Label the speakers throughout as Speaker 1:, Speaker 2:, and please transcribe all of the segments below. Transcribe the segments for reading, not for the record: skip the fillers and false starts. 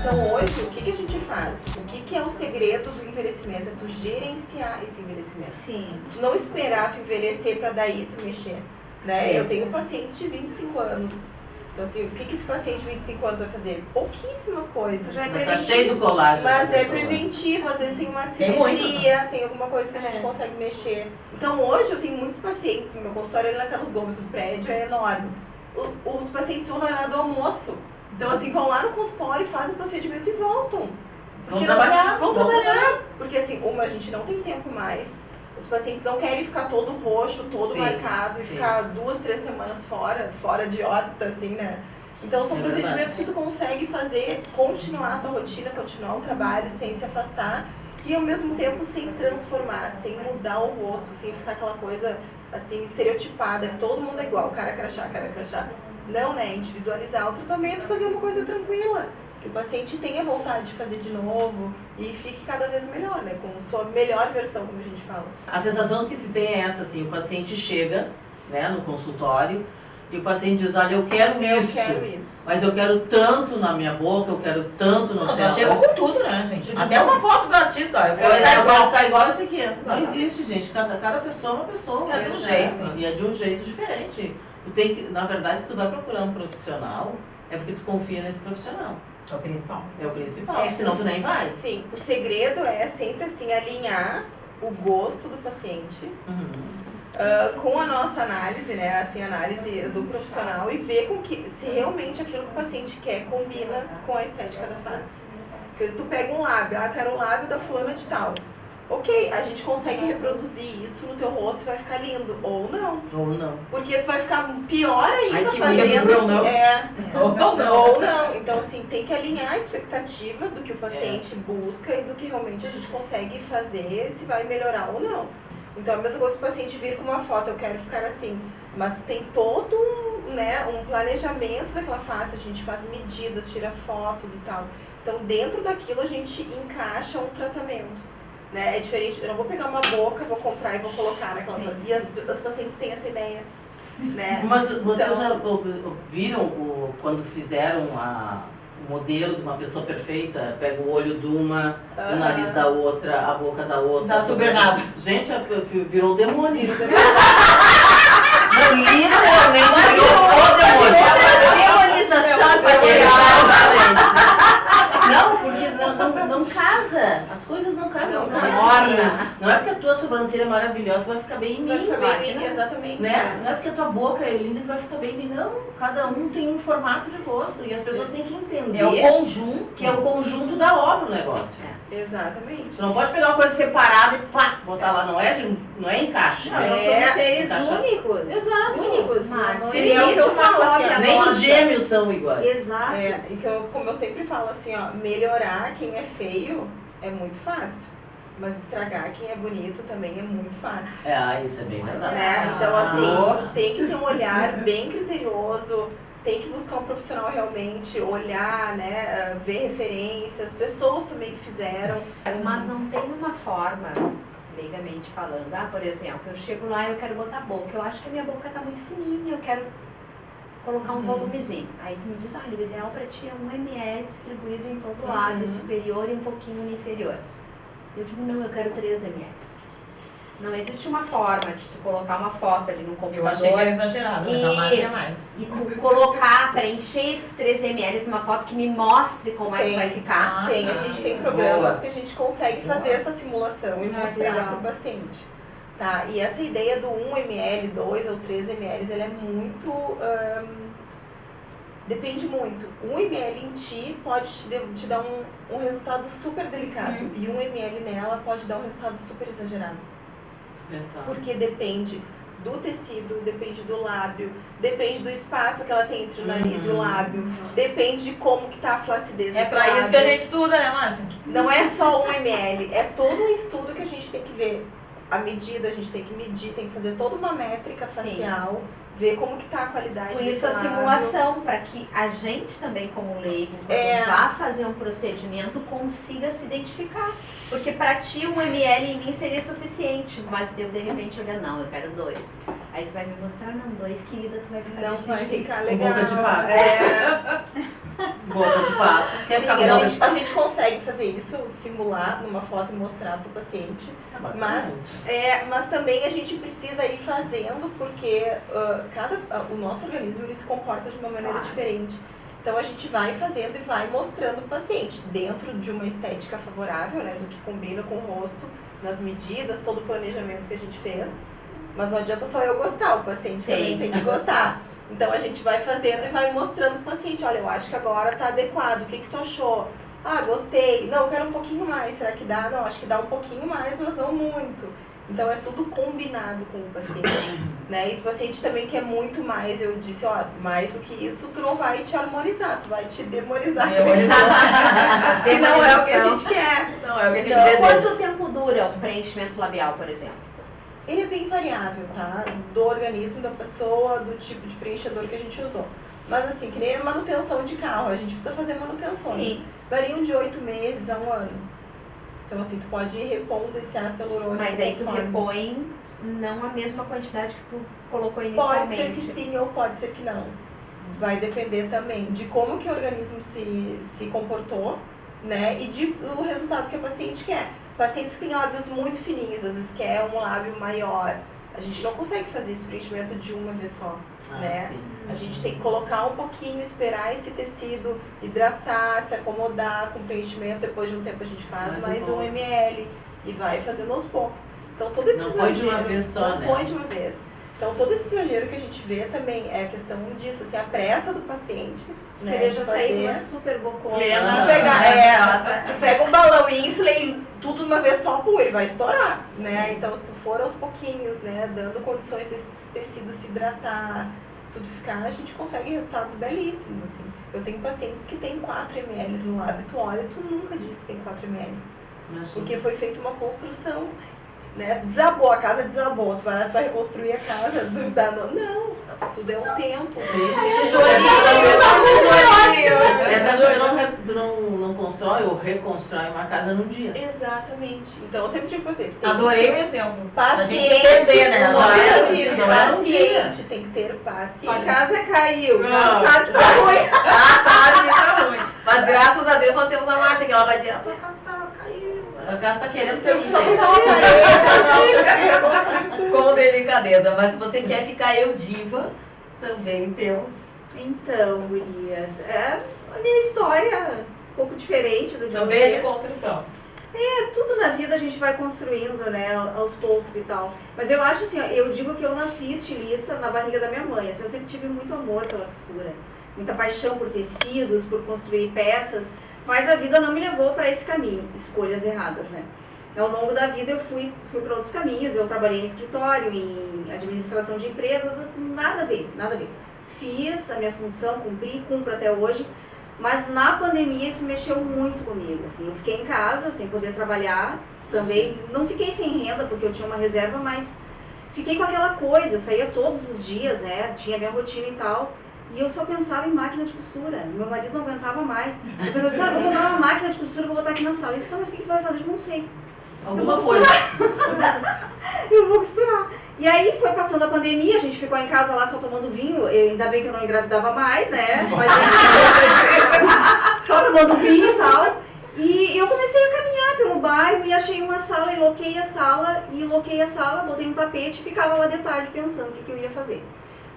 Speaker 1: Então hoje, o que a gente faz? O que é o segredo do envelhecimento? É tu gerenciar esse envelhecimento.
Speaker 2: Sim.
Speaker 1: Tu não esperar tu envelhecer pra daí tu mexer, né?
Speaker 2: Sim.
Speaker 1: Eu tenho pacientes de 25 anos. Então assim, o que esse paciente de 25 anos vai fazer? Pouquíssimas coisas.
Speaker 2: Mas
Speaker 3: Tá cheio do colágeno.
Speaker 1: Mas é preventivo, às vezes tem uma simetria, tem alguma coisa que a gente consegue mexer. Então hoje eu tenho muitos pacientes, meu consultório é na Carlos Gomes, o prédio é enorme. Os pacientes vão na hora do almoço. Então assim, vão lá no consultório, fazem o procedimento e voltam.
Speaker 3: Vão trabalhar.
Speaker 1: Vão trabalhar. Porque assim, a gente não tem tempo mais. Os pacientes não querem ficar todo roxo, todo marcado e ficar 2, 3 semanas fora de órbita, assim, né? Então são procedimentos que tu consegue fazer, continuar a tua rotina, continuar o trabalho sem se afastar e ao mesmo tempo sem transformar, sem mudar o rosto, sem ficar aquela coisa assim estereotipada, que todo mundo é igual, cara crachá. Não, né? Individualizar o tratamento, fazer uma coisa tranquila. Que o paciente tenha vontade de fazer de novo e fique cada vez melhor, né? Com sua melhor versão, como a gente fala.
Speaker 3: A sensação que se tem é essa, assim, o paciente chega, né, no consultório e o paciente diz, olha, eu quero isso, mas eu quero tanto na minha boca, eu quero tanto no céu.
Speaker 4: Já chegou com tudo, né, gente? Até uma foto do artista, ó.
Speaker 3: Eu quero ficar igual esse aqui. Não existe, gente. Cada pessoa é uma pessoa.
Speaker 4: É de um jeito.
Speaker 3: E é de um jeito diferente. Tu tem que, na verdade, se tu vai procurar um profissional, é porque tu confia nesse profissional.
Speaker 4: É o principal.
Speaker 3: É o principal, senão tu nem vai.
Speaker 1: Sim, o segredo é sempre assim, alinhar o gosto do paciente com a nossa análise, né? Assim, a análise do profissional e ver se realmente aquilo que o paciente quer combina com a estética da face. Porque se tu pega um lábio, quero o lábio da fulana de tal. Ok, a gente consegue reproduzir isso no teu rosto e vai ficar lindo. Ou não. Porque tu vai ficar pior ainda fazendo assim. Ou não. Então, assim, tem que alinhar a expectativa do que o paciente busca e do que realmente a gente consegue fazer, se vai melhorar ou não. Então, a mesma coisa se o paciente vir com uma foto, eu quero ficar assim. Mas tu tem todo um planejamento daquela face, a gente faz medidas, tira fotos e tal. Então, dentro daquilo, a gente encaixa um tratamento. Né? É diferente, eu não vou pegar uma boca, vou comprar e vou colocar naquela boca. E as pacientes têm essa ideia. Né?
Speaker 3: Mas vocês já viram quando fizeram o modelo de uma pessoa perfeita, pega o olho de uma, o nariz da outra, a boca da outra.
Speaker 4: Tá super errado.
Speaker 3: Gente, virou demônio. Não, literalmente virou o demônio.
Speaker 2: Demonização facial.
Speaker 3: Não, porque não casa. As coisas não casam. Não é porque a tua sobrancelha é maravilhosa que vai ficar bem em mim.
Speaker 1: Vai ficar bem em mim, exatamente.
Speaker 3: Né? Não é porque a tua boca é linda que vai ficar bem em mim. Não, cada um tem um formato de rosto. E as pessoas têm que entender
Speaker 4: é o conjunto.
Speaker 3: Que é o conjunto da obra o negócio.
Speaker 1: Exatamente.
Speaker 3: Tu não pode pegar uma coisa separada e pá, botar lá. Não é encaixe.
Speaker 2: Nós somos seres únicos.
Speaker 3: Exato.
Speaker 2: Únicos. Não
Speaker 1: Seria o que eu falo, assim,
Speaker 3: nem os gêmeos são iguais.
Speaker 2: Exato.
Speaker 1: Então, como eu sempre falo assim, ó, melhorar quem é feio é muito fácil. Mas estragar quem é bonito também é muito fácil.
Speaker 3: Isso é bem verdade.
Speaker 1: Né? Então, assim, tu tem que ter um olhar bem criterioso, tem que buscar um profissional realmente, olhar, né, ver referências, pessoas também que fizeram.
Speaker 5: Mas não tem uma forma, leigamente falando, por exemplo, eu chego lá e eu quero botar boca, eu acho que a minha boca tá muito fininha, eu quero colocar um volumezinho. Aí tu me diz, olha, o ideal pra ti é 1 ml distribuído em todo o lábio superior e um pouquinho no inferior. Eu digo, não, eu quero 3 ml. Não existe uma forma de tu colocar uma foto ali no computador.
Speaker 4: Eu achei que era exagerado, mas a mais é mais.
Speaker 5: E tu colocar, preencher esses 3 ml numa foto que me mostre como é que vai ficar.
Speaker 1: A gente tem programas que a gente consegue fazer essa simulação e mostrar para o paciente. Tá? E essa ideia do 1 ml, 2 ou 3 ml, ela é muito... depende muito. 1 ml em ti pode te dar um resultado super delicado. E 1 ml nela pode dar um resultado super exagerado. Porque depende do tecido, depende do lábio, depende do espaço que ela tem entre o nariz e o lábio, depende de como que tá a flacidez desse
Speaker 4: pra isso que a gente estuda, né, Márcia?
Speaker 1: Não é só 1 ml, é todo um estudo que a gente tem que ver. A medida, a gente tem que medir, tem que fazer toda uma métrica facial, ver como que tá a qualidade
Speaker 5: Por isso a
Speaker 1: lábio.
Speaker 5: simulação, para que a gente também como leigo, quando vá fazer um procedimento, consiga se identificar. Porque para ti 1 ml em mim seria suficiente, mas eu de repente olhar, não, eu quero 2. Aí tu vai me mostrar, não, 2, querida, tu vai ficar
Speaker 1: não
Speaker 5: desse
Speaker 1: vai
Speaker 5: jeito.
Speaker 1: ficar legal.
Speaker 3: Boca de pato. Boca de pato. Quer
Speaker 1: Sim,
Speaker 3: ficar com boca de pato?
Speaker 1: a gente consegue fazer isso, simular numa foto e mostrar pro paciente. Mas também a gente precisa ir fazendo porque o nosso organismo ele se comporta de uma maneira diferente. Então a gente vai fazendo e vai mostrando o paciente dentro de uma estética favorável, né, do que combina com o rosto, nas medidas, todo o planejamento que a gente fez. Mas não adianta só eu gostar, o paciente também tem que gostar. Então a gente vai fazendo e vai mostrando pro paciente, olha, eu acho que agora tá adequado, o que tu achou? Ah, gostei. Não, eu quero um pouquinho mais, será que dá? Não, acho que dá um pouquinho mais, mas não muito. Então é tudo combinado com o paciente, né? E se o paciente também quer muito mais, eu disse, ó, mais do que isso, tu não vai te harmonizar, tu vai te demonizar. Que não é o que a gente quer.
Speaker 4: Não é o que a gente deseja.
Speaker 5: Quanto tempo dura um preenchimento labial, por exemplo?
Speaker 1: Ele é bem variável, tá? Do organismo da pessoa, do tipo de preenchedor que a gente usou. Mas assim, que nem a manutenção de carro, a gente precisa fazer manutenções.
Speaker 5: Sim.
Speaker 1: Variam de 8 meses a 1 ano. Então assim, tu pode ir repondo esse ácido hialurônico.
Speaker 5: Mas aí tu
Speaker 1: conforme.
Speaker 5: repõe não a mesma quantidade que tu colocou
Speaker 1: Pode
Speaker 5: inicialmente.
Speaker 1: ser que sim ou pode ser que não. Vai depender também de como que o organismo se comportou, né? E do resultado que a paciente quer. Pacientes que têm lábios muito fininhos, às vezes quer um lábio maior. A gente não consegue fazer esse preenchimento de uma vez só, né?
Speaker 3: Sim.
Speaker 1: A gente tem que colocar um pouquinho, esperar esse tecido hidratar, se acomodar com o preenchimento. Depois de um tempo a gente faz mais 1 ml e vai fazendo aos poucos. Então todo esse
Speaker 3: Não põe de uma vez só,
Speaker 1: não
Speaker 3: né?
Speaker 1: põe de uma vez. Então todo esse exagero que a gente vê também é questão disso, assim, a pressa do paciente, né?
Speaker 2: Queria
Speaker 1: de
Speaker 2: já sair
Speaker 1: fazer.
Speaker 2: uma super bocona.
Speaker 1: Tu pega um balão e infla e tudo de uma vez só, pô, ele vai estourar, né?
Speaker 3: Sim.
Speaker 1: Então se tu for aos pouquinhos, né, dando condições desse tecido se hidratar, tudo ficar, a gente consegue resultados belíssimos, assim. Eu tenho pacientes que têm 4 ml no lábio, tu olha, tu nunca disse que tem 4 ml. Porque foi feita uma construção, né? Desabou, a casa desabou, tu vai lá, tu vai reconstruir a casa não, tudo é um tempo.
Speaker 3: Tu não constrói ou reconstrói uma casa num dia.
Speaker 1: Exatamente. Então eu sempre tive que fazer.
Speaker 4: Adorei o exemplo.
Speaker 1: Paciente,
Speaker 4: A gente entender, né?
Speaker 1: o nome diz,
Speaker 3: não é um dia.
Speaker 1: paciente, tem que ter paciência.
Speaker 2: Tua casa caiu,
Speaker 4: Não.
Speaker 2: já sabe que tá ruim.
Speaker 4: Sabe que tá ruim. Mas graças a Deus nós temos a Márcia que ela vai dizer, a tua casa caiu.
Speaker 3: A casa tá querendo
Speaker 1: Tem
Speaker 3: cair.
Speaker 1: que só mudar uma parede,
Speaker 4: Com delicadeza. Mas se você quer ficar eu diva, também temos.
Speaker 2: Então, gurias, a minha história um pouco diferente do de
Speaker 4: Também é de
Speaker 2: vocês.
Speaker 4: construção.
Speaker 2: Tudo na vida a gente vai construindo, né, aos poucos e tal. Mas eu acho assim, ó, eu digo que eu nasci estilista na barriga da minha mãe. Assim, eu sempre tive muito amor pela costura, muita paixão por tecidos, por construir peças. Mas a vida não me levou para esse caminho, escolhas erradas, né? Ao longo da vida eu fui para outros caminhos. Eu trabalhei em escritório, em administração de empresas, nada a ver, nada a ver. Fiz a minha função, cumpro até hoje. Mas na pandemia isso mexeu muito comigo, assim, eu fiquei em casa sem poder trabalhar, também não fiquei sem renda porque eu tinha uma reserva, mas fiquei com aquela coisa, eu saía todos os dias, né, tinha minha rotina e tal, e eu só pensava em máquina de costura, meu marido não aguentava mais. Eu pensava, sabe, vou comprar uma máquina de costura, vou botar aqui na sala. Ele disse, mas o que tu vai fazer? Eu não sei.
Speaker 3: Alguma coisa.
Speaker 2: Eu vou costurar. E aí foi passando a pandemia, a gente ficou em casa lá só tomando vinho, ainda bem que eu não engravidava mais, né? Mas só tomando vinho e tal. E eu comecei a caminhar pelo bairro e achei uma sala, loquei a sala, botei um tapete e ficava lá de tarde pensando o que eu ia fazer.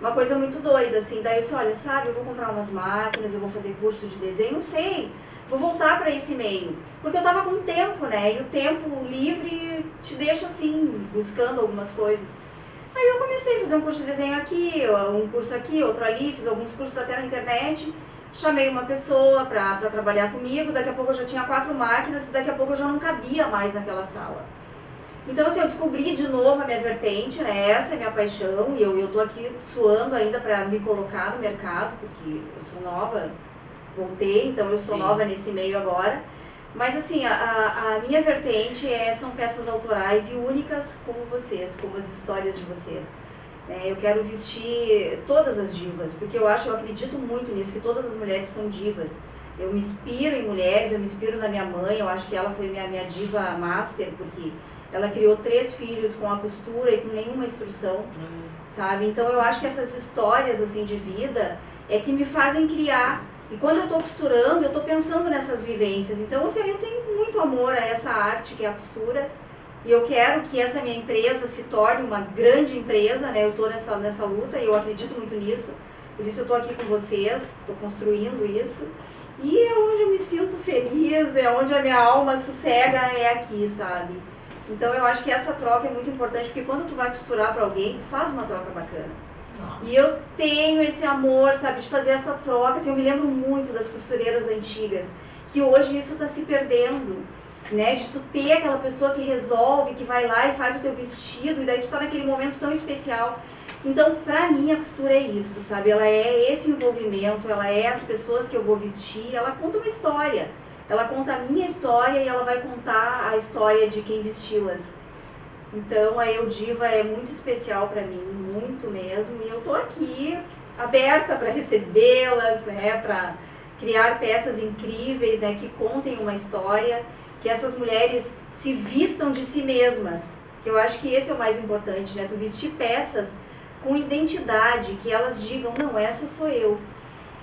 Speaker 2: Uma coisa muito doida, assim. Daí eu disse, olha, sabe, eu vou comprar umas máquinas, eu vou fazer curso de desenho, não sei. Vou voltar para esse meio. Porque eu tava com tempo, né? E o tempo livre te deixa assim, buscando algumas coisas. Aí eu comecei a fazer um curso de desenho aqui, um curso aqui, outro ali, fiz alguns cursos até na internet. Chamei uma pessoa para trabalhar comigo, daqui a pouco eu já tinha 4 máquinas e daqui a pouco eu já não cabia mais naquela sala. Então assim, eu descobri de novo a minha vertente, né? Essa é a minha paixão e eu tô aqui suando ainda para me colocar no mercado, porque eu sou nova, voltei, então eu sou nova nesse meio agora. Mas assim, a minha vertente são peças autorais e únicas como vocês, como as histórias de vocês. Eu quero vestir todas as divas, porque eu acredito muito nisso, que todas as mulheres são divas. Eu me inspiro em mulheres, eu me inspiro na minha mãe, eu acho que ela foi minha diva master, porque ela criou 3 filhos com a costura e com nenhuma instrução, sabe? Então eu acho que essas histórias assim de vida é que me fazem criar E quando eu estou costurando, eu estou pensando nessas vivências. Então, assim, eu tenho muito amor a essa arte que é a costura. E eu quero que essa minha empresa se torne uma grande empresa, né? Eu estou nessa luta e eu acredito muito nisso. Por isso eu estou aqui com vocês, estou construindo isso. E é onde eu me sinto feliz, é onde a minha alma sossega, é aqui, sabe? Então eu acho que essa troca é muito importante, porque quando tu vai costurar para alguém, tu faz uma troca bacana. E eu tenho esse amor, sabe, de fazer essa troca. Assim, eu me lembro muito das costureiras antigas, que hoje isso está se perdendo, né? De tu ter aquela pessoa que resolve, que vai lá e faz o teu vestido, e daí tu tá naquele momento tão especial. Então, pra mim, a costura é isso, sabe? Ela é esse envolvimento, ela é as pessoas que eu vou vestir, ela conta uma história. Ela conta a minha história e ela vai contar a história de quem vesti-las. Então, a Eudiva é muito especial pra mim, muito mesmo. E eu tô aqui, aberta para recebê-las, né? Pra criar peças incríveis, né? Que contem uma história, que essas mulheres se vistam de si mesmas. Que eu acho que esse é o mais importante, né? Tu vestir peças com identidade, que elas digam, não, essa sou eu.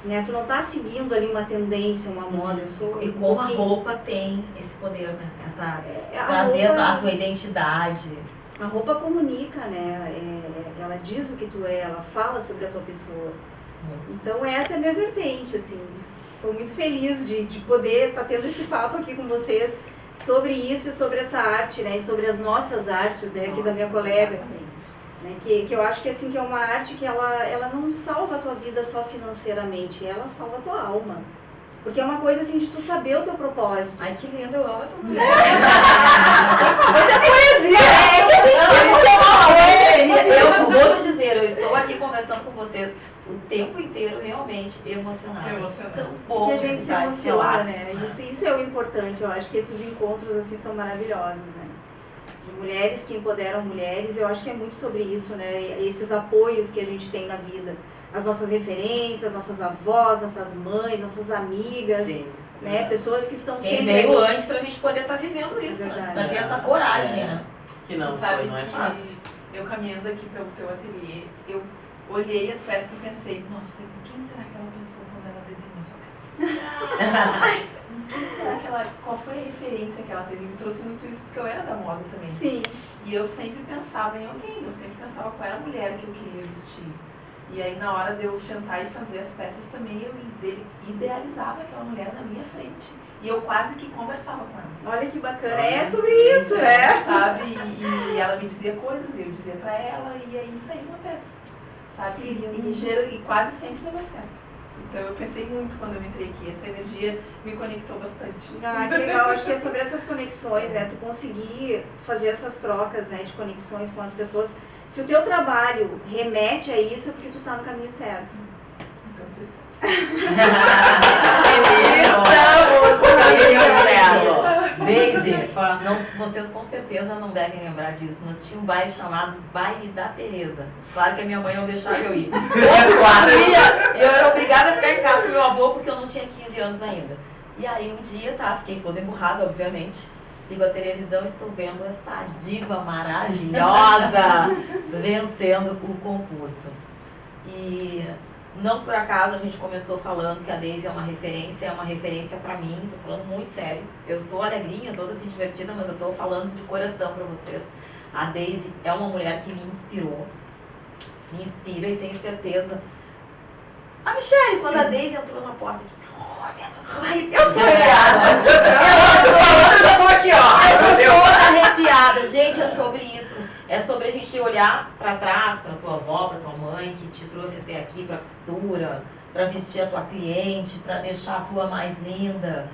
Speaker 2: Né? Tu não tá seguindo ali uma tendência, uma moda. Eu sou
Speaker 4: E como a roupa tem esse poder, né? De trazer a tua identidade.
Speaker 2: A roupa comunica, né? Ela diz o que tu é, ela fala sobre a tua pessoa. Então essa é a minha vertente, assim. Estou muito feliz de poder estar tendo esse papo aqui com vocês sobre isso e sobre essa arte, né? E sobre as nossas artes, né? Aqui da minha colega. Né, que eu acho que, assim, que é uma arte que ela não salva a tua vida só financeiramente, ela salva a tua alma. Porque é uma coisa assim de tu saber o teu propósito.
Speaker 4: Ai, que lindo, eu amo essas mulheres.
Speaker 2: Mas é poesia! É que a gente
Speaker 4: sempre eu vou te dizer, eu estou aqui conversando com vocês o tempo inteiro realmente emocionada. Tão bom
Speaker 2: que a gente se emociona, né?
Speaker 4: né?
Speaker 2: Isso é o importante, eu acho que esses encontros assim são maravilhosos, né? De mulheres que empoderam mulheres, eu acho que é muito sobre isso, né? Esses apoios que a gente tem na vida. As nossas referências, nossas avós, nossas mães, nossas amigas,
Speaker 3: Sim,
Speaker 2: né? Pessoas que estão
Speaker 4: Quem
Speaker 2: sempre...
Speaker 4: veio antes pra gente poder estar vivendo isso,
Speaker 2: Verdade.
Speaker 4: né? Pra ter essa coragem, né?
Speaker 3: Que não,
Speaker 6: Tu sabe
Speaker 3: não é
Speaker 6: que
Speaker 3: fácil.
Speaker 6: eu caminhando aqui pelo teu ateliê, eu olhei as peças e pensei, nossa, quem será que ela pensou quando ela desenhou essa peça? Quem será que ela, qual foi a referência que ela teve? Me trouxe muito isso porque eu era da moda também.
Speaker 2: Sim.
Speaker 6: E eu sempre pensava em alguém, eu sempre pensava qual era a mulher que eu queria vestir. E aí na hora de eu sentar e fazer as peças também, eu idealizava aquela mulher na minha frente. E eu quase que conversava com ela.
Speaker 2: Olha que bacana, é sobre isso, né?
Speaker 6: Sabe? E ela me dizia coisas, eu dizia pra ela, e aí saiu uma peça. Sabe? E quase sempre dava certo. Então eu pensei muito quando eu entrei aqui, essa energia me conectou bastante.
Speaker 2: Ah, que legal, acho que é sobre essas conexões, né? Tu conseguir fazer essas trocas, né, de conexões com as pessoas. Se o teu trabalho remete a isso, é porque tu tá no caminho certo.
Speaker 6: Então tu estás.
Speaker 4: Daisy, vocês com certeza não devem lembrar disso, mas tinha um baile chamado Baile da Tereza. Claro que a minha mãe não deixava eu ir. Eu era obrigada a ficar em casa com meu avô porque eu não tinha 15 anos ainda. E aí um dia, fiquei toda emburrada, obviamente. Ligo a televisão e estou vendo essa diva maravilhosa vencendo o concurso. E não por acaso a gente começou falando que a Daisy é uma referência pra mim, tô falando muito sério. Eu sou alegrinha, toda assim divertida, mas eu tô falando de coração pra vocês. A Daisy é uma mulher que me inspirou, me inspira e tenho certeza. A Michelle, quando a Daisy entrou na porta aqui, eu tô arrepiada. Eu tô falando, eu já tô aqui, ó. Eu tô arrepiada. Gente, é sobre isso. É sobre a gente olhar pra trás, pra tua avó, pra tua mãe, que te trouxe até aqui pra costura, pra vestir a tua cliente, pra deixar a tua mais linda.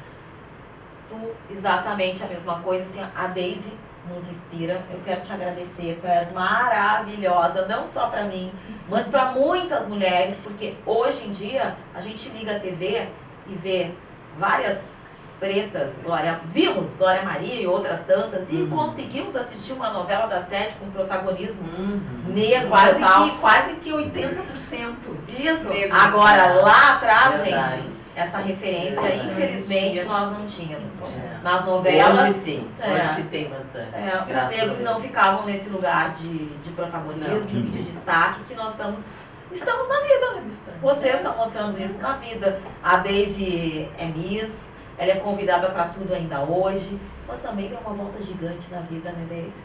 Speaker 4: Tu, exatamente a mesma coisa, assim, a Daisy nos inspira. Eu quero te agradecer, tu és maravilhosa, não só pra mim, mas pra muitas mulheres, porque hoje em dia a gente liga a TV e vê várias pretas, vimos Glória Maria e outras tantas, e conseguimos assistir uma novela da Sete com protagonismo negro
Speaker 6: quase que 80%.
Speaker 4: Isso,
Speaker 6: negros.
Speaker 4: agora lá atrás,
Speaker 3: Verdade.
Speaker 4: gente, essa referência, infelizmente, nós não tínhamos.
Speaker 3: É.
Speaker 4: Nas novelas,
Speaker 3: Hoje sim, hoje se tem bastante.
Speaker 4: os negros não ficavam nesse lugar de protagonismo e de destaque que nós estamos estamos na vida, né? Vocês estão mostrando isso na vida. A Daisy é Miss, ela é convidada para tudo ainda hoje, mas também deu uma volta gigante na vida, né, Daisy?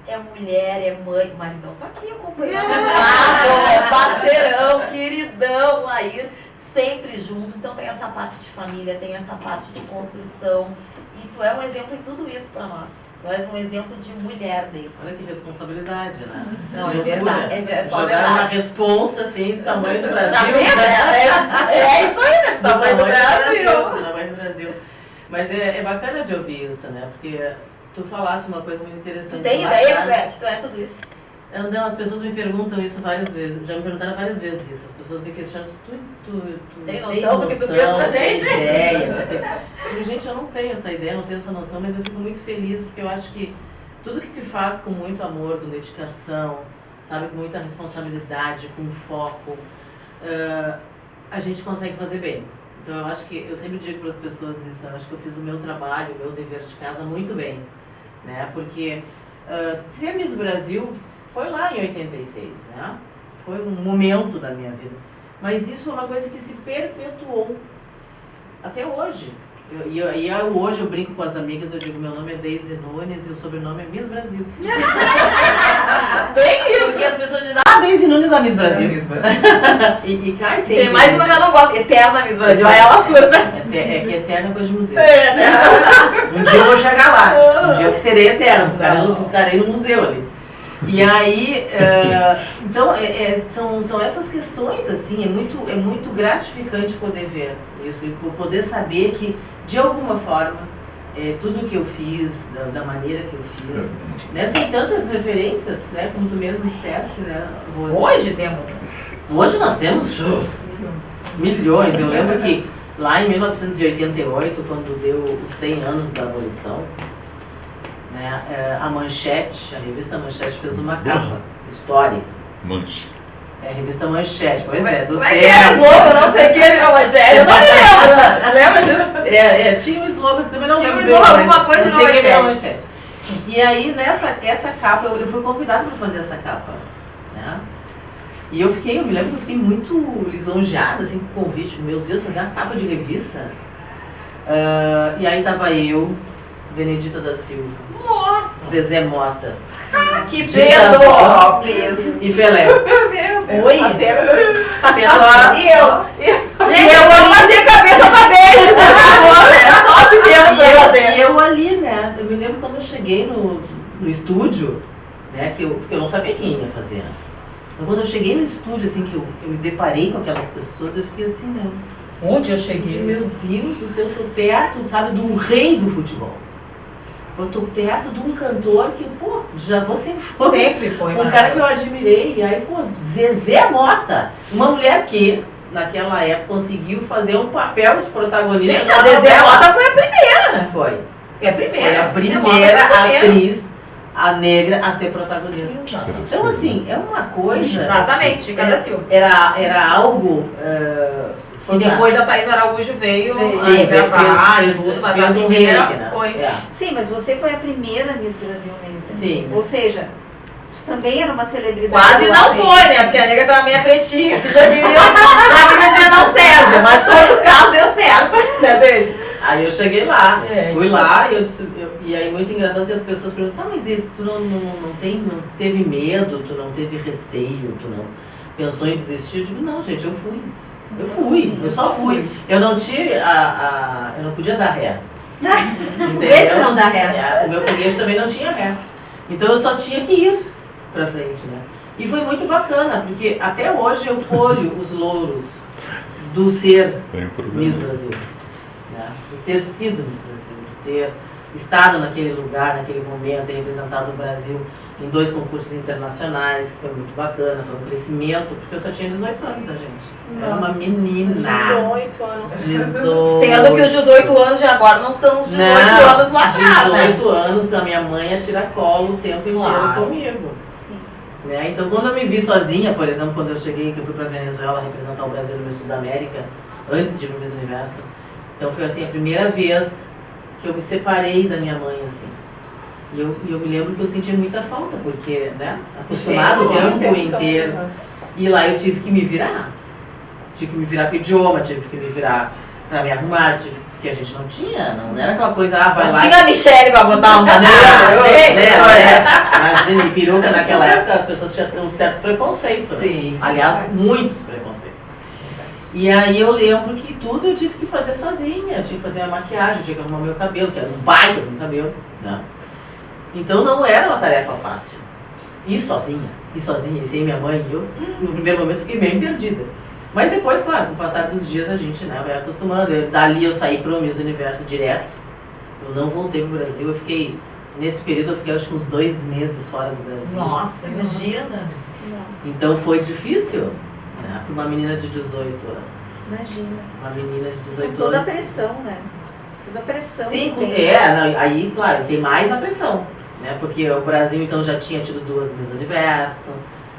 Speaker 4: É mulher, é mãe, o maridão tá aqui acompanhando, é parceirão, queridão, Lair, sempre junto. Então tem essa parte de família, tem essa parte de construção. E tu é um exemplo em tudo isso pra nós. Tu és um exemplo de mulher, Daisy.
Speaker 3: Olha que responsabilidade, né?
Speaker 4: Não, é verdade. É só
Speaker 3: jogar
Speaker 4: verdade.
Speaker 3: uma responsa assim, do tamanho do Brasil.
Speaker 4: Já fez, é isso aí, né? Tamanho do Brasil.
Speaker 3: Tamanho do Brasil. Mas é bacana de ouvir isso, né? Porque tu falaste uma coisa muito interessante.
Speaker 4: Tu tem ideia que tu é tudo isso?
Speaker 3: Não, as pessoas me perguntam isso várias vezes. Já me perguntaram várias vezes isso. As pessoas me questionam, tu
Speaker 4: tem noção do que tu fez pra gente?
Speaker 3: Ideia, eu digo, gente, eu não tenho essa ideia, não tenho essa noção, mas eu fico muito feliz porque eu acho que tudo que se faz com muito amor, com dedicação, sabe, com muita responsabilidade, com foco, a gente consegue fazer bem. Então eu acho que, eu sempre digo para as pessoas isso, eu acho que eu fiz o meu trabalho, o meu dever de casa muito bem, né? Porque ser Miss Brasil foi lá em 86, né? Foi um momento da minha vida. Mas isso é uma coisa que se perpetuou até hoje. Hoje eu brinco com as amigas, eu digo, meu nome é Daisy Nunes e o sobrenome é Miss Brasil.
Speaker 4: Bem isso!
Speaker 3: Porque as pessoas dizem, Daisy Nunes da Miss Brasil. e cai sempre.
Speaker 4: Tem mais uma que eu não gosto, Eterna Miss Brasil, aí ela surta.
Speaker 3: É que eterna é coisa de museu. Um dia eu vou chegar lá, um dia eu serei eterno, ficarei no museu ali. E aí, então, são essas questões, assim, é muito gratificante poder ver isso, e poder saber que, de alguma forma, tudo que eu fiz, da maneira que eu fiz, né, são tantas referências, né, como tu mesmo disseste, né, Rose?
Speaker 4: Hoje temos, né?
Speaker 3: Hoje nós temos milhões. Eu lembro que lá em 1988, quando deu os 100 anos da abolição, né, a Manchete, a revista Manchete fez uma capa histórica.
Speaker 7: Manchete.
Speaker 3: A revista Manchete, pois é, do
Speaker 4: Como é que era o slogan? Eu não sei o que era a Manchete, eu não me lembro. Lembra disso?
Speaker 3: Tinha um slogan, você também não
Speaker 4: Tinha um
Speaker 3: lembro.
Speaker 4: slogan, alguma coisa
Speaker 3: não
Speaker 4: de
Speaker 3: sei o que era a
Speaker 4: Manchete.
Speaker 3: Manchete. E aí, essa capa, eu fui convidada para fazer essa capa, né? E eu me lembro que eu fiquei muito lisonjeada, assim, com o convite. Meu Deus, fazer uma capa de revista. E aí tava eu, Benedita da Silva.
Speaker 4: Nossa!
Speaker 3: Zezé Mota.
Speaker 4: Que
Speaker 3: Djavan,
Speaker 4: peso!
Speaker 3: E Pelé.
Speaker 4: Oi!
Speaker 3: Só
Speaker 4: E eu? Gente, eu vou bater a cabeça pra dentro! É só o que temos pra fazer.
Speaker 3: E eu ali, né? Eu me lembro quando eu cheguei no estúdio, né? Porque eu não sabia quem ia fazer, né? Então quando eu cheguei no estúdio, assim, que eu me deparei com aquelas pessoas, eu fiquei assim, né?
Speaker 4: Onde eu cheguei?
Speaker 3: Meu Deus do céu, eu tô perto, sabe, do rei do futebol. Eu tô perto de um cantor que, pô, Djavan sempre foi.
Speaker 4: Sempre foi,
Speaker 3: Um cara que eu admirei. E aí, pô, Zezé Mota. Uma mulher que, naquela época, conseguiu fazer um papel de protagonista.
Speaker 4: Gente, a Zezé Mota foi a primeira, né?
Speaker 3: Foi.
Speaker 4: É a primeira.
Speaker 3: Foi a primeira atriz, a negra, a ser protagonista. Então, assim, é uma coisa...
Speaker 4: Exatamente, Chica da Silva.
Speaker 3: Era algo...
Speaker 4: E depois a Thaís Araújo veio
Speaker 3: gravar
Speaker 4: e tudo, mas
Speaker 3: fez
Speaker 4: a
Speaker 3: um
Speaker 4: primeira
Speaker 3: remake, né?
Speaker 4: foi.
Speaker 2: Sim, mas você foi a primeira Miss Brasil negra.
Speaker 3: Sim.
Speaker 2: Ou seja, tu também era uma celebridade.
Speaker 4: Quase não
Speaker 2: assim.
Speaker 4: foi, né? Porque a negra tava meio pretinha. Você já queria dizer não serve, mas todo caso deu certo. Né, Daisy?
Speaker 3: Aí eu cheguei lá, fui
Speaker 4: isso.
Speaker 3: lá e aí muito engraçado que as pessoas perguntam, mas e tu não teve medo, tu não teve receio, tu não pensou em desistir? Eu digo, não, gente, eu fui. Eu só fui. Eu não tinha eu não podia dar ré.
Speaker 5: Foguete não dá ré.
Speaker 3: O meu foguete também não tinha ré. Então eu só tinha que ir pra frente, né? E foi muito bacana, porque até hoje eu colho os louros do ser Miss Brasil. Né? De ter sido Miss Brasil, de ter estado naquele lugar, naquele momento, ter representado o Brasil em 2 concursos internacionais, que foi muito bacana, foi um crescimento, porque eu só tinha 18 anos, a gente. Era uma menina.
Speaker 1: 18 anos.
Speaker 3: 18.
Speaker 4: Sendo que os 18 anos de agora não são os 18 anos lá atrás,
Speaker 3: 18 anos, a minha mãe atira colo o tempo inteiro comigo.
Speaker 2: Sim.
Speaker 3: Né? Então, quando eu me vi sozinha, por exemplo, quando eu cheguei, que eu fui pra Venezuela representar o Brasil no Miss Sudamérica, antes de ir pro Miss Universo, então foi assim, a primeira vez que eu me separei da minha mãe, assim. E eu me lembro que eu senti muita falta, porque, né, acostumado o tempo inteiro. E lá eu tive que me virar. Tive que me virar com o idioma, tive que me virar pra me arrumar, porque a gente não tinha, não era aquela coisa, vai
Speaker 4: Não
Speaker 3: lá.
Speaker 4: tinha a Michelle pra botar um cabelo.
Speaker 3: Imagina, em peruca naquela época as pessoas tinham um certo preconceito.
Speaker 4: Sim.
Speaker 3: Né? Aliás, muitos preconceitos. E aí eu lembro que tudo eu tive que fazer sozinha, eu tinha que fazer a maquiagem, eu tinha que arrumar meu cabelo, que era um baita de um cabelo, né? Então não era uma tarefa fácil. E sozinha, e sem minha mãe, eu no primeiro momento fiquei bem perdida. Mas depois, claro, com o passar dos dias a gente, né, vai acostumando. Dali eu saí pro Miss Universo direto, eu não voltei pro Brasil, eu fiquei, nesse período eu fiquei acho que uns 2 meses fora do Brasil.
Speaker 4: Nossa, imagina.
Speaker 3: Então foi difícil, né, para uma menina de 18 anos.
Speaker 2: Imagina.
Speaker 3: Uma menina de 18 anos.
Speaker 2: Com toda a pressão, né? Toda a pressão.
Speaker 3: Sim,
Speaker 2: que tem.
Speaker 3: não, aí, claro, tem mais a pressão, né? Porque o Brasil, então, já tinha tido 2 Miss Universo,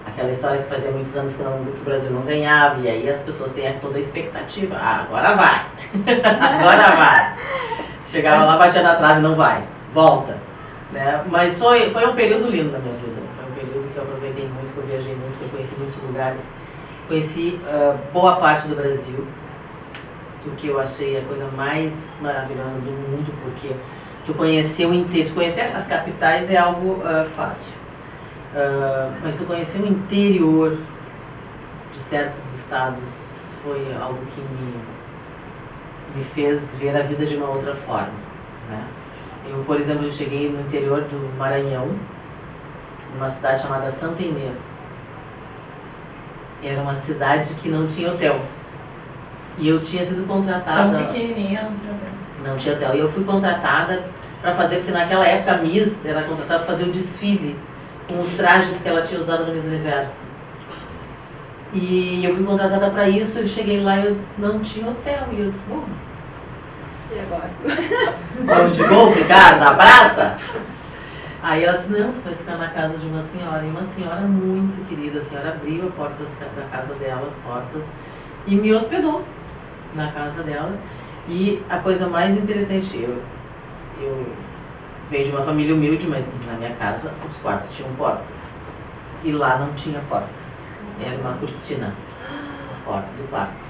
Speaker 3: aquela história que fazia muitos anos que o Brasil não ganhava, e aí as pessoas têm toda a expectativa. Agora vai! Agora vai! Chegava lá, batia na trave, não vai, volta. Né? Mas foi um período lindo na minha vida, foi um período que eu aproveitei muito, que eu viajei muito, que eu conheci muitos lugares. Conheci boa parte do Brasil, o que eu achei a coisa mais maravilhosa do mundo, porque tu conhecer o inteiro, tu conhecer as capitais é algo fácil, mas tu conhecer o interior de certos estados foi algo que me fez ver a vida de uma outra forma, né? Eu, por exemplo, eu cheguei no interior do Maranhão, numa cidade chamada Santa Inês. Era uma cidade que não tinha hotel. E eu tinha sido contratada...
Speaker 4: Tão pequenininha, não tinha hotel.
Speaker 3: Não tinha hotel. E eu fui contratada para fazer, porque naquela época a Miss era contratada para fazer um desfile com os trajes que ela tinha usado no Miss Universo. E eu fui contratada para isso, eu cheguei lá e eu não tinha hotel. E eu disse, bom...
Speaker 2: E agora?
Speaker 3: Onde vou ficar? Na praça? Aí ela disse, não, tu vai ficar na casa de uma senhora. E uma senhora muito querida, a senhora abriu a porta da casa dela, as portas, e me hospedou na casa dela. E a coisa mais interessante, eu venho de uma família humilde, mas na minha casa os quartos tinham portas. E lá não tinha porta. Era uma cortina, a porta do quarto.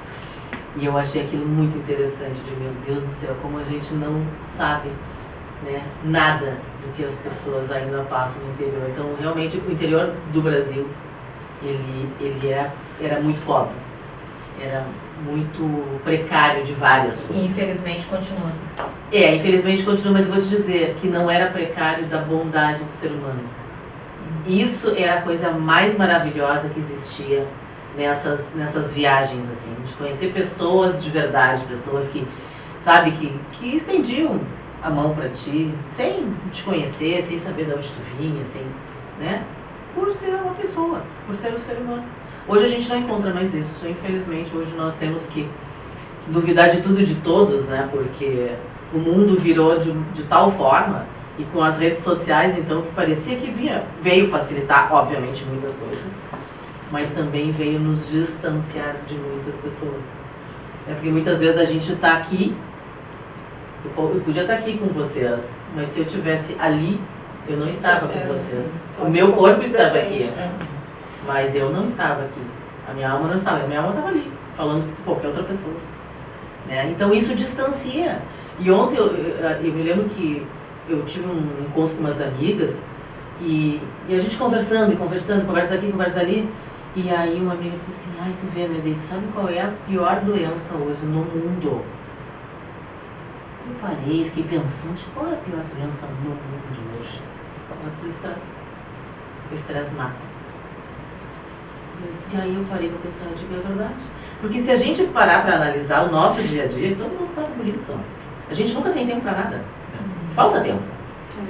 Speaker 3: E eu achei aquilo muito interessante, de meu Deus do céu, como a gente não sabe, né, nada do que as pessoas ainda passam no interior. Então, realmente, o interior do Brasil, era muito pobre, era muito precário de várias coisas.
Speaker 4: E infelizmente continua.
Speaker 3: Infelizmente continua, mas eu vou te dizer que não era precário da bondade do ser humano. Isso era a coisa mais maravilhosa que existia nessas viagens, assim, de conhecer pessoas de verdade, pessoas que, sabe, que estendiam a mão para ti, sem te conhecer, sem saber de onde tu vinha, sem, né, por ser uma pessoa, por ser um ser humano. Hoje a gente não encontra mais isso, infelizmente, hoje nós temos que duvidar de tudo e de todos, né, porque o mundo virou de tal forma, e com as redes sociais, então, que parecia que veio facilitar, obviamente, muitas coisas, mas também veio nos distanciar de muitas pessoas. Porque muitas vezes a gente está aqui, eu podia estar aqui com vocês, mas se eu estivesse ali, eu não estava com vocês. O meu corpo estava aqui, mas eu não estava aqui. A minha alma não estava, a minha alma estava ali, falando com qualquer outra pessoa. Né? Então isso distancia. E ontem eu me lembro que eu tive um encontro com umas amigas e a gente conversa daqui, conversa dali. E aí uma amiga disse assim, ai, tu vê, Nedê, sabe qual é a pior doença hoje no mundo? Eu parei, fiquei pensando, qual é a pior doença no mundo hoje? Mas o estresse. O estresse mata. E aí eu parei pra pensar, eu digo, é verdade. Porque se a gente parar pra analisar o nosso dia a dia, todo mundo passa por isso. A gente nunca tem tempo pra nada. Falta tempo.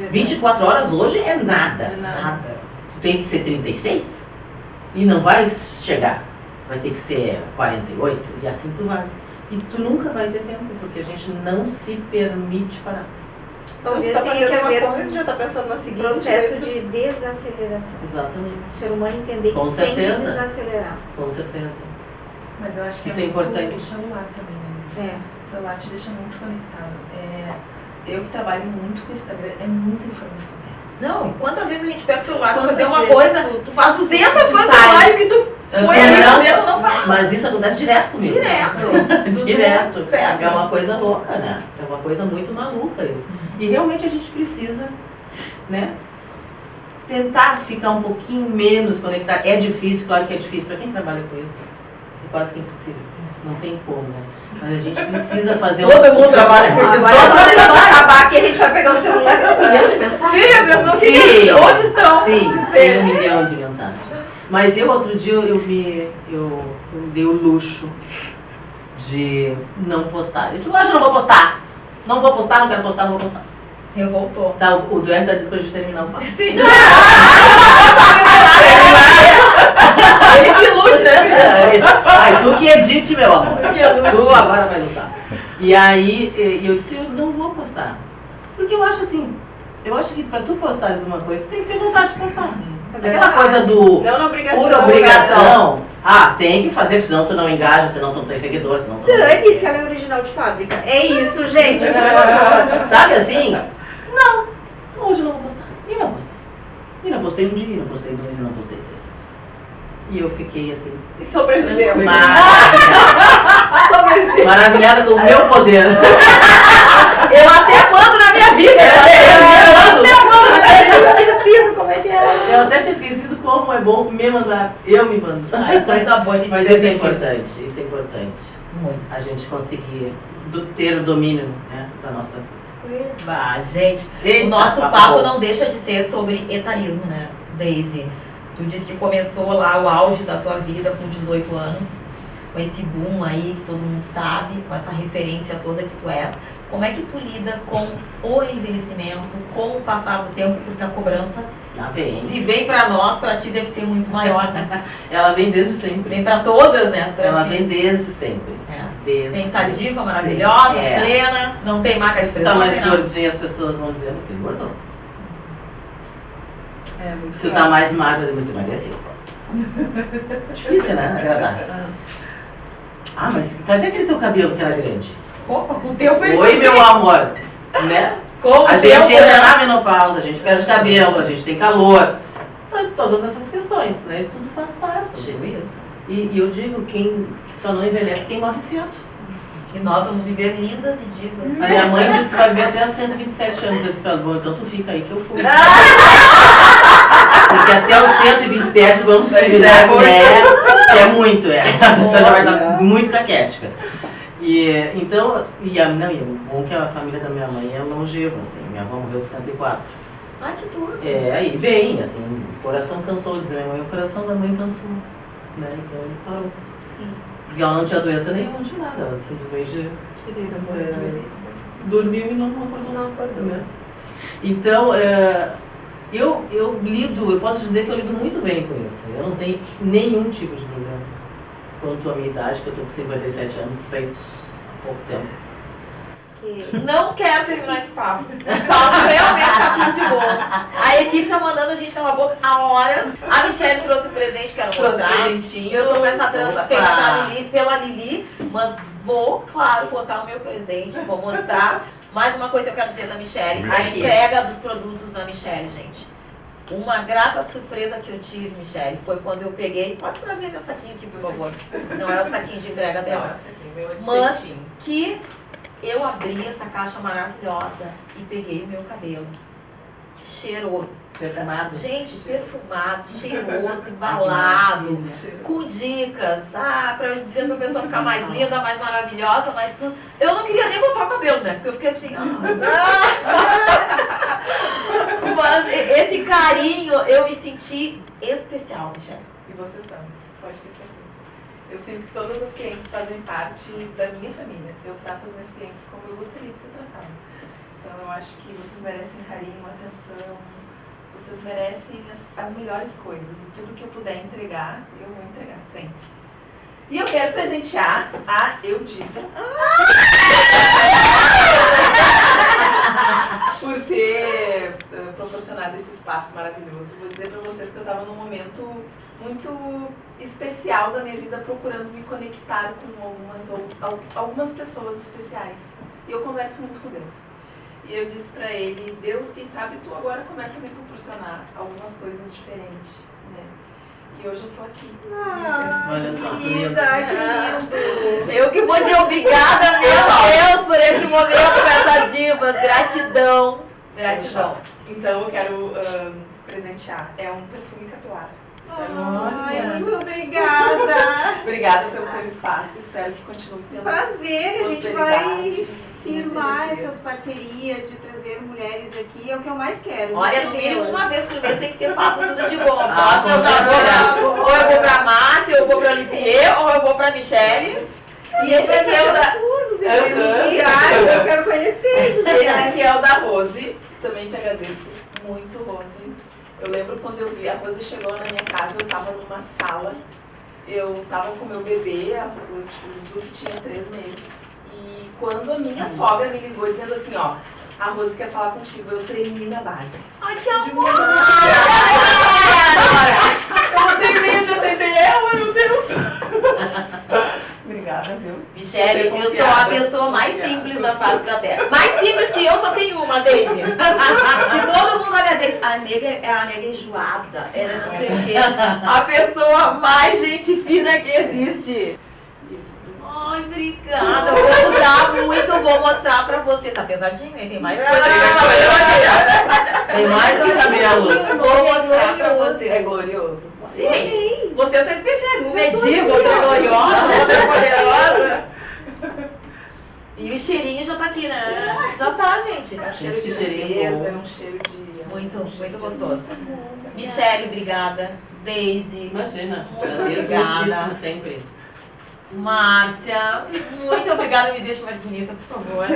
Speaker 3: 24 horas hoje é nada. Nada. Tu tem que ser 36? E não vai chegar, vai ter que ser 48 e assim tu vai. E tu nunca vai ter tempo, porque a gente não se permite parar.
Speaker 2: Talvez
Speaker 1: então,
Speaker 2: tenha que haver
Speaker 1: um já tá pensando na seguinte,
Speaker 2: processo de desaceleração.
Speaker 3: Exatamente.
Speaker 2: O ser humano entender
Speaker 3: Com
Speaker 2: que tem
Speaker 3: certeza.
Speaker 2: que desacelerar.
Speaker 3: Com certeza.
Speaker 6: Mas eu acho que
Speaker 3: Isso
Speaker 6: é
Speaker 3: é
Speaker 6: muito
Speaker 3: importante.
Speaker 6: o celular também, né? O celular te deixa muito conectado. Eu que trabalho muito com o Instagram, é muita informação.
Speaker 4: Não, quantas vezes a gente pega o celular pra
Speaker 6: Quantas
Speaker 4: fazer uma
Speaker 6: vezes
Speaker 4: coisa, tu faz 200 coisas no
Speaker 3: sai.
Speaker 4: celular e o que tu Foi ali fazer, tu não faz.
Speaker 3: Mas isso acontece direto comigo.
Speaker 4: Direto.
Speaker 3: É uma coisa louca, né? É uma coisa muito maluca isso. E realmente a gente precisa, né? Tentar ficar um pouquinho menos conectado. É difícil, claro que é difícil para quem trabalha com isso. É quase que impossível. Não tem como, né? Mas a gente precisa fazer
Speaker 4: Todo mundo trabalha com isso.
Speaker 5: Agora, quando a gente acabar aqui, a gente vai pegar o celular e 1 milhão de mensagens.
Speaker 4: Sim, as pessoas
Speaker 3: Sim.
Speaker 4: ficam. Onde estão?
Speaker 3: Sim, tem 1 milhão de mensagens. Mas eu, outro dia, eu me dei o luxo de não postar. Eu digo, hoje eu não vou postar. Não vou postar, não quero postar, não vou postar.
Speaker 4: Revoltou.
Speaker 3: Tá, o Duane tá dizendo pra gente terminar o papo.
Speaker 4: Sim. Ele que lute, né?
Speaker 3: Ai, tu que edite, meu amor. Tu agora vai lutar. E aí, eu disse, eu não vou postar. Porque eu acho assim, eu acho que pra tu postares uma coisa, tu tem que ter vontade de postar. Aquela coisa do
Speaker 1: Não na obrigação.
Speaker 3: por obrigação. Ah, tem que fazer, porque senão tu não engaja, senão tu não tem seguidor, senão tu não...
Speaker 2: Dane-se, ela é original de fábrica. É isso, gente, por favor.
Speaker 3: Sabe assim? Não, hoje eu não vou postar. E não postei. E não postei 1 dia, não postei 2 e não postei 3. E eu fiquei assim,
Speaker 1: E sobreviveu.
Speaker 3: maravilhada com o meu poder.
Speaker 4: Eu até mando na minha vida. Eu tinha esquecido como é que era.
Speaker 3: Eu até tinha esquecido como é bom me mandar. Eu me mando.
Speaker 4: Ai, coisa boa, a gente
Speaker 3: Mas
Speaker 4: se
Speaker 3: isso é
Speaker 4: sentir.
Speaker 3: importante, isso é importante.
Speaker 4: Muito.
Speaker 3: A gente conseguir ter o domínio, né, da nossa vida.
Speaker 4: Gente,
Speaker 3: Eita,
Speaker 4: o nosso
Speaker 3: papo
Speaker 4: papo
Speaker 3: bom.
Speaker 4: não deixa de ser sobre etarismo, né, Daisy? Tu disse que começou lá o auge da tua vida com 18 anos, com esse boom aí que todo mundo sabe, com essa referência toda que tu és. Como é que tu lida com o envelhecimento, com o passar do tempo, porque a cobrança,
Speaker 3: Ela vem.
Speaker 4: se vem pra nós, pra ti deve ser muito maior, né?
Speaker 3: Ela vem desde sempre.
Speaker 4: Vem pra todas, né? Pra
Speaker 3: Ela
Speaker 4: ti.
Speaker 3: vem desde sempre.
Speaker 4: É.
Speaker 3: Desde
Speaker 4: Tentativa
Speaker 3: sempre.
Speaker 4: maravilhosa,
Speaker 3: É.
Speaker 4: plena, não tem marca de
Speaker 3: Se tu tá
Speaker 4: expressão,
Speaker 3: mais
Speaker 4: não tem nada.
Speaker 3: gordinha, as pessoas vão dizer, mas tu engordou.
Speaker 1: É muito
Speaker 3: Se tu tá mais magro, mas tu emagreceu. Difícil, né? Agradar. Ah, mas cadê aquele teu cabelo que era grande?
Speaker 4: Opa, com o tempo ele
Speaker 3: Oi, meu amor. Né?
Speaker 4: Como
Speaker 3: A
Speaker 4: o
Speaker 3: gente
Speaker 4: tempo,
Speaker 3: entra
Speaker 4: né?
Speaker 3: na menopausa, a gente perde cabelo, a gente tem calor. Então, todas essas questões, né? Isso tudo faz parte.
Speaker 4: Tudo isso.
Speaker 3: E eu digo, quem só não envelhece, quem morre cedo.
Speaker 4: E nós vamos viver lindas e divas.
Speaker 3: A minha mãe disse que vai viver até os 127 anos. Eu disse pra ela, bom, então tu fica aí que eu fui. Porque até os 127 vamos virar, né? Que é muito, é. A pessoa já vai estar muito caquética. E então, o bom é que a família da minha mãe é longeva, assim. Minha avó morreu com 104.
Speaker 4: Ai, que tudo.
Speaker 3: É, aí bem, assim, o coração cansou, diz minha mãe, o coração da mãe cansou. Né? Então ele parou.
Speaker 4: Sim.
Speaker 3: Porque ela não tinha doença nenhuma, não tinha nada. Ela simplesmente
Speaker 1: Querida, amor, que beleza.
Speaker 3: dormiu e não acordou.
Speaker 5: Não acordou.
Speaker 3: Né? Então, eu posso dizer que eu lido muito bem com isso. Eu não tenho nenhum tipo de problema quanto à minha idade, que eu tô com 57 anos feitos há pouco tempo.
Speaker 4: Não quero terminar esse papo. O papo realmente tá tudo de boa. A equipe tá mandando a gente calar a boca há horas. A Michelle trouxe um presente, quero
Speaker 1: Trouxe
Speaker 4: mostrar.
Speaker 1: presentinho.
Speaker 4: Eu tô com essa trança
Speaker 3: Opa.
Speaker 4: feita pela Lili, mas vou, claro, botar o meu presente, vou mostrar. Mais uma coisa que eu quero dizer da Michelle, a
Speaker 3: Aqui.
Speaker 4: entrega dos produtos da Michelle, gente. Uma grata surpresa que eu tive, Michelle, foi quando eu peguei... Pode trazer meu saquinho aqui, por favor. Não é o saquinho de entrega
Speaker 6: Não,
Speaker 4: dela.
Speaker 6: essa aqui, meu é de
Speaker 4: Mas
Speaker 6: cestinho.
Speaker 4: que eu abri essa caixa maravilhosa e peguei o meu cabelo. Cheiroso.
Speaker 3: Perfumado?
Speaker 4: Gente, perfumado, cheiroso, embalado, com dicas, pra dizer pra pessoa ficar mais linda, mais maravilhosa, mais tudo. Eu não queria nem botar o cabelo, né? Porque eu fiquei assim, mas esse carinho eu me senti especial, Michelle.
Speaker 6: E vocês são, pode ter certeza. Eu sinto que todas as clientes fazem parte da minha família. Eu trato as minhas clientes como eu gostaria de ser tratada. Então eu acho que vocês merecem carinho, atenção, vocês merecem as melhores coisas. E tudo que eu puder entregar, eu vou entregar, sempre. E eu quero presentear a Eudiva por ter proporcionado esse espaço maravilhoso. Vou dizer para vocês que eu estava num momento muito especial da minha vida, procurando me conectar com algumas pessoas especiais. E eu converso muito com Deus. E eu disse para ele, Deus, quem sabe tu agora começa a me proporcionar algumas coisas diferentes, né? E hoje eu tô aqui.
Speaker 3: Olha só,
Speaker 2: Linda, que lindo.
Speaker 4: Eu que vou dizer obrigada, meu Deus, por esse momento com essas divas. Gratidão. Gratidão.
Speaker 6: Então eu quero presentear. É um perfume capilar. Espero
Speaker 2: Ai,
Speaker 6: que
Speaker 2: muito obrigada.
Speaker 6: Obrigada pelo teu espaço. Espero que continue tendo
Speaker 2: Prazer, a gente
Speaker 6: prosperidade
Speaker 2: vai firmar
Speaker 6: energia.
Speaker 2: essas parcerias de trazer mulheres aqui, é o que eu mais quero.
Speaker 4: Olha, no
Speaker 2: receber
Speaker 4: mínimo
Speaker 2: elas.
Speaker 4: uma vez por mês tem que ter papo tudo de bom.
Speaker 3: Ah,
Speaker 4: Posso meus
Speaker 3: com certeza.
Speaker 4: amores, ou eu vou pra Márcia, ou eu vou pra Olivier, ou eu vou pra Michelle.
Speaker 6: E esse aqui é o da...
Speaker 2: Todos
Speaker 6: Aham.
Speaker 2: esses lugares, eu quero conhecer esses
Speaker 6: Esse
Speaker 2: lugares.
Speaker 6: aqui é o da Rose. Também te agradeço muito, Rose. Eu lembro quando eu vi, a Rose chegou na minha casa, eu tava numa sala. Eu tava com meu bebê, o Zuki tinha 3 meses. E quando a minha sogra me ligou dizendo assim, ó, a Rose quer falar contigo, eu tremi na base.
Speaker 4: Ai, que amor!
Speaker 6: Eu não tenho medo de atender ela, meu Deus! Obrigada, viu?
Speaker 4: Michelle,
Speaker 6: Tô
Speaker 4: eu sou a
Speaker 6: confiada,
Speaker 4: pessoa mais
Speaker 6: confiada.
Speaker 4: simples da face da Terra. Mais simples que eu só tenho uma, Daisy. Que todo mundo agradece. A nega é a nega enjoada. Ela não sei o quê. A pessoa mais gente fina que existe. Ai, obrigada. Eu vou usar muito, vou mostrar pra você. Tá pesadinho, hein? Tem mais coisa aqui.
Speaker 3: Tem mais que cabelos.
Speaker 4: Vou mostrar pra você.
Speaker 6: É glorioso.
Speaker 4: Sim, vocês são especiais. Uma é diva, outra é gloriosa, outra é poderosa. E o cheirinho já tá aqui, né? Já tá, gente.
Speaker 6: É um cheiro de
Speaker 3: que cheirinho
Speaker 6: leveza,
Speaker 3: bom.
Speaker 6: é um cheiro de...
Speaker 4: Muito, muito gostoso. Michelle, obrigada. Daisy,
Speaker 3: Imagina,
Speaker 4: Muito
Speaker 3: agradeço
Speaker 4: obrigada.
Speaker 3: muitíssimo sempre.
Speaker 4: Márcia, muito obrigada. Me deixa mais bonita, por favor.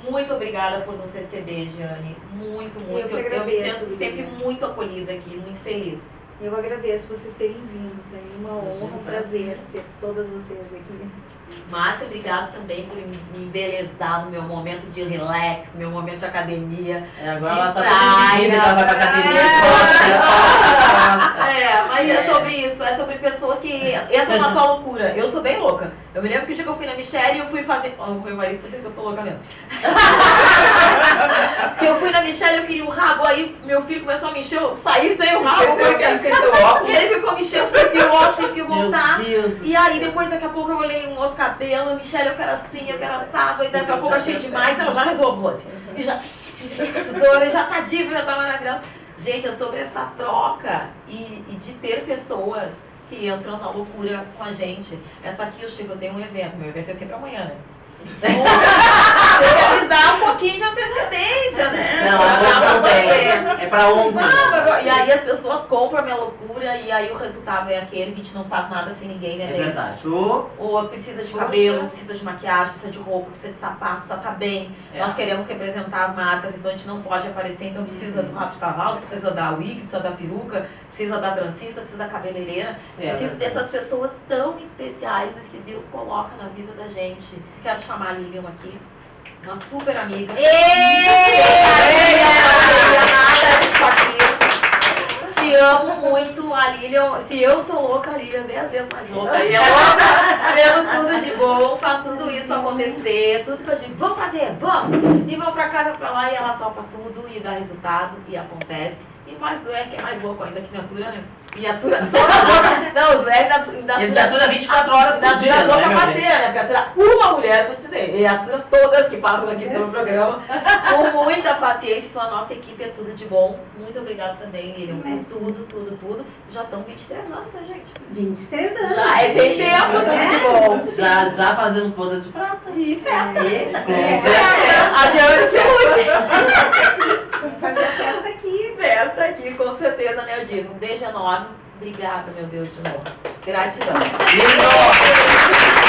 Speaker 4: Muito obrigada por nos receber, Giane. Muito, muito.
Speaker 2: Eu que
Speaker 4: Eu me
Speaker 2: agradeço,
Speaker 4: sinto sempre
Speaker 2: Lilian.
Speaker 4: muito acolhida aqui, muito feliz.
Speaker 2: Eu agradeço vocês terem vindo. Para mim é uma honra, um prazer ter todas vocês aqui.
Speaker 4: Márcia, obrigada também por me embelezar no meu momento de relax, meu momento de academia.
Speaker 3: É, agora
Speaker 4: De
Speaker 3: ela tá
Speaker 4: praia.
Speaker 3: toda exibida, ela vai pra academia, gosta.
Speaker 4: Mas é sobre isso, é sobre pessoas que entram na tua loucura. Eu sou bem louca. Eu me lembro que o dia que eu fui na Michelle e eu fui fazer. Oh, meu marido tá dizendo que eu sou louca mesmo. Que eu fui na Michelle, eu queria o rabo, aí meu filho começou a me encher, eu saí sem o rabo.
Speaker 6: Esqueceu o óculos.
Speaker 4: E ele ficou me enchendo, esqueci o óculos, tive que voltar.
Speaker 3: Meu Deus do
Speaker 4: E aí depois, daqui a pouco, eu olhei um outro cabelo, Michelle, eu quero assim, eu quero assado, e daqui a pouco achei demais, ela já resolve, Rose. E já tesoura, e já tá diva, já tá maravilhosa. Gente, é sobre essa troca e de ter pessoas que entram na loucura com a gente. Essa aqui, eu chego, eu tenho um evento, meu evento é sempre amanhã, né? Então, tem que avisar um pouquinho de antecedência, né?
Speaker 3: Não,
Speaker 4: Pra
Speaker 3: agora não
Speaker 4: fazer.
Speaker 3: tem. É pra ontem.
Speaker 4: E aí as pessoas compram a minha loucura e aí o resultado é aquele, a gente não faz nada sem ninguém, né,
Speaker 3: É
Speaker 4: Deise?
Speaker 3: verdade.
Speaker 4: Ou precisa de
Speaker 6: Poxa.
Speaker 4: cabelo, precisa de maquiagem, precisa de roupa, precisa de sapato, precisa estar bem.
Speaker 3: É.
Speaker 4: Nós queremos representar as marcas, então a gente não pode aparecer, então precisa do rabo de cavalo, precisa da wig, precisa da peruca, precisa da transista, precisa da cabeleireira.
Speaker 3: É
Speaker 4: Preciso
Speaker 3: verdade.
Speaker 4: dessas pessoas tão especiais, mas que Deus coloca na vida da gente. Quero chamar a Lilian aqui, uma super amiga. Te amo muito, a Lilian. Se eu sou louca, a Lilian é 10 vezes mais louca. E é louca, vendo tudo de bom, faz tudo isso acontecer, tudo que eu digo, vamos fazer, vamos! E vamos pra cá, vamos pra lá, e ela topa tudo e dá resultado, e acontece. E mais do que é mais louco ainda que Natura, né? E atura toda louca. Não, do ainda
Speaker 3: Ele já atura 24 horas por dia,
Speaker 4: Natura
Speaker 3: não é,
Speaker 4: louca
Speaker 3: meu bem?
Speaker 4: parceira, né? Porque atura uma mulher, vou te dizer, e atura todas que passam aqui pelo programa, com muita paciência. Então a nossa equipe é tudo de bom. Muito obrigada também, Lilian, por tudo. Já são 23 anos, né, gente?
Speaker 2: 23 anos.
Speaker 4: Já tem tempo, tudo de bom.
Speaker 3: Já fazemos bodas de prata.
Speaker 4: E festa.
Speaker 2: Eita,
Speaker 3: Com
Speaker 2: festa.
Speaker 3: certeza.
Speaker 4: A Giane Fiuti.
Speaker 2: Vamos fazer a festa aqui.
Speaker 4: Festa aqui, com certeza, né, Diva? Um beijo enorme. Obrigada, meu Deus, de novo. Gratidão.
Speaker 3: Lindo!